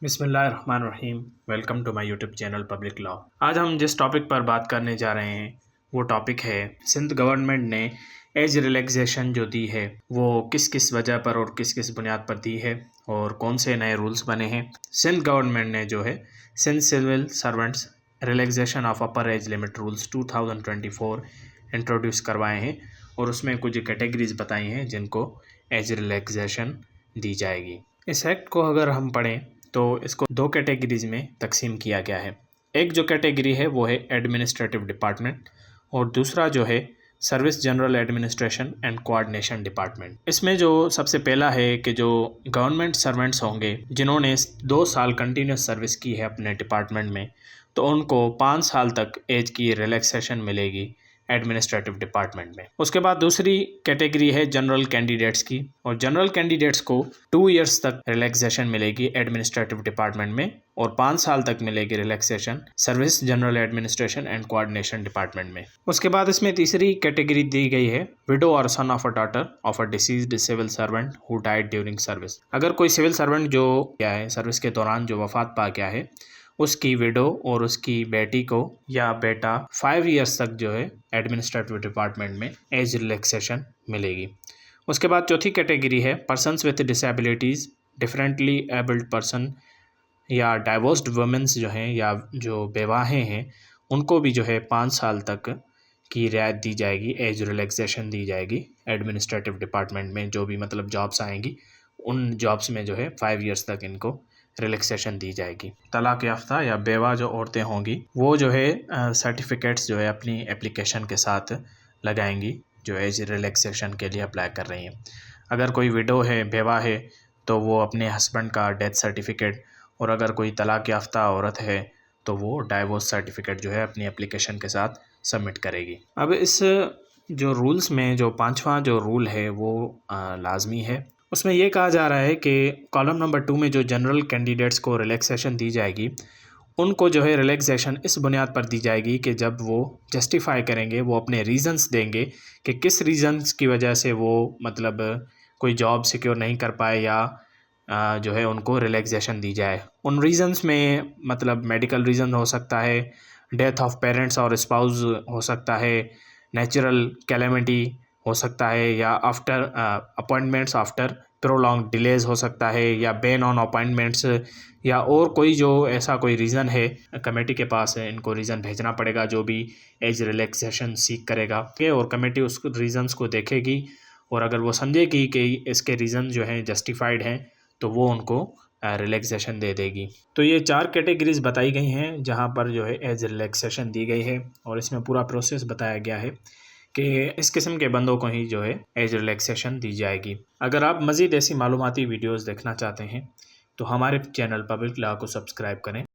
बिस्मिल्लाहिर्रहमानिर्रहीम। Welcome to my YouTube channel public law. आज हम जिस टॉपिक पर बात करने जा रहे हैं वो टॉपिक है सिंध गवर्नमेंट ने एज रिलैक्सेशन जो दी है वो किस किस वजह पर और किस किस बुनियाद पर दी है और कौन से नए रूल्स बने हैं। सिंध गवर्नमेंट ने जो है Sindh civil servants relaxation of upper age limit rules 2024 introduce करवाए हैं और उसमें कुछ कैटेगरीज बताई हैं जिनको एज रिलैक्सेशन दी जाएगी। इस एक्ट को अगर हम पढ़ें तो इसको दो कैटेगरीज में तकसीम किया गया है। एक जो कैटेगरी है वो है एडमिनिस्ट्रेटिव डिपार्टमेंट और दूसरा जो है service general administration and coordination department. इसमें जो सबसे पहला है कि जो गवर्नमेंट सर्वेंट्स होंगे जिन्होंने 2 साल कंटिन्यूस सर्विस की है अपने डिपार्टमेंट में, तो उनको 5 साल तक एज की रिलैक्सेशन मिलेगी एडमिनिस्ट्रेटिव डिपार्टमेंट में। उसके बाद दूसरी कैटेगरी है जनरल कैंडिडेट्स की और जनरल कैंडिडेट्स को 2 इयर्स तक रिलैक्सेशन मिलेगी एडमिनिस्ट्रेटिव डिपार्टमेंट में और 5 साल तक मिलेगी relaxation service general administration and coordination department में। उसके बाद इसमें तीसरी कैटेगरी दी गई है विडो और son of a daughter of a deceased civil servant who died during service. अगर कोई सिविल सर्वेंट जो क्या है सर्विस के दौरान जो वफात पा गया है उसकी विडो और उसकी बेटी को या बेटा 5 इयर्स तक जो है एडमिनिस्ट्रेटिव डिपार्टमेंट में एज रिलैक्सेशन मिलेगी। उसके बाद चौथी कैटेगरी है persons with disabilities, differently abled person या डाइवोर्स्ड वुमेन्स जो हैं या जो बेवाहें हैं उनको भी जो है 5 साल तक की रियायत दी जाएगी, एज रिलैक्सेशन दी जाएगी एडमिनिस्ट्रेटिव डिपार्टमेंट में। जो भी मतलब जॉब्स आएंगी उन जॉब्स में जो है 5 इयर्स तक इनको रिलैक्सेशन दी जाएगी। तलाक याफ्ता या बेवा जो औरतें होंगी वो जो है सर्टिफिकेट्स जो है अपनी एप्लीकेशन के साथ लगाएंगी जो एज रिलैक्सेशन के लिए अप्लाई कर रही हैं। अगर कोई विडो है, बेवा है, तो वो अपने हस्बैंड का डेथ सर्टिफिकेट, और अगर कोई तलाक याफ्ता औरत है तो वो डाइवोर्स सर्टिफिकेट जो है अपनी एप्लीकेशन के साथ सबमिट करेगी। अब इस जो रूल्स में जो 5वां जो रूल है वो लाजमी है। उसमें ये कहा जा रहा है कि कॉलम नंबर 2 में जो जनरल कैंडिडेट्स को रिलैक्सेशन दी जाएगी उनको जो है रिलैक्सेशन इस बुनियाद पर दी जाएगी कि जब वो जस्टिफाई करेंगे, वो अपने रीज़न्स देंगे कि किस रीज़न्स की वजह से वो मतलब कोई जॉब सिक्योर नहीं कर पाए या जो है उनको रिलैक्सेशन दी जाए। उन रीज़न्स में मतलब मेडिकल रीज़न हो सकता है, डेथ ऑफ पेरेंट्स और स्पाउस हो सकता है, नेचुरल कैलेमिटी हो सकता है, या after appointments after prolong delays हो सकता है, या बैन ऑन अपॉइंटमेंट्स, या और कोई जो ऐसा कोई रीज़न है कमेटी के पास है। इनको रीज़न भेजना पड़ेगा जो भी एज रिलैक्सेशन सीख करेगा और कमेटी उस रीज़न्स को देखेगी और अगर वो समझेगी कि इसके रीज़न जो हैं जस्टिफाइड हैं तो वो उनको रिलैक्सेशन दे देगी। तो ये 4 कैटेगरीज बताई गई हैं जहाँ पर जो है एज रिलैक्सेशन दी गई है और इसमें पूरा प्रोसेस बताया गया है कि इस किस्म के बंदों को ही जो है एज रिलैक्सेशन दी जाएगी। अगर आप मज़ीद ऐसी मालूमाती वीडियोस देखना चाहते हैं तो हमारे चैनल पब्लिक लॉ को सब्सक्राइब करें।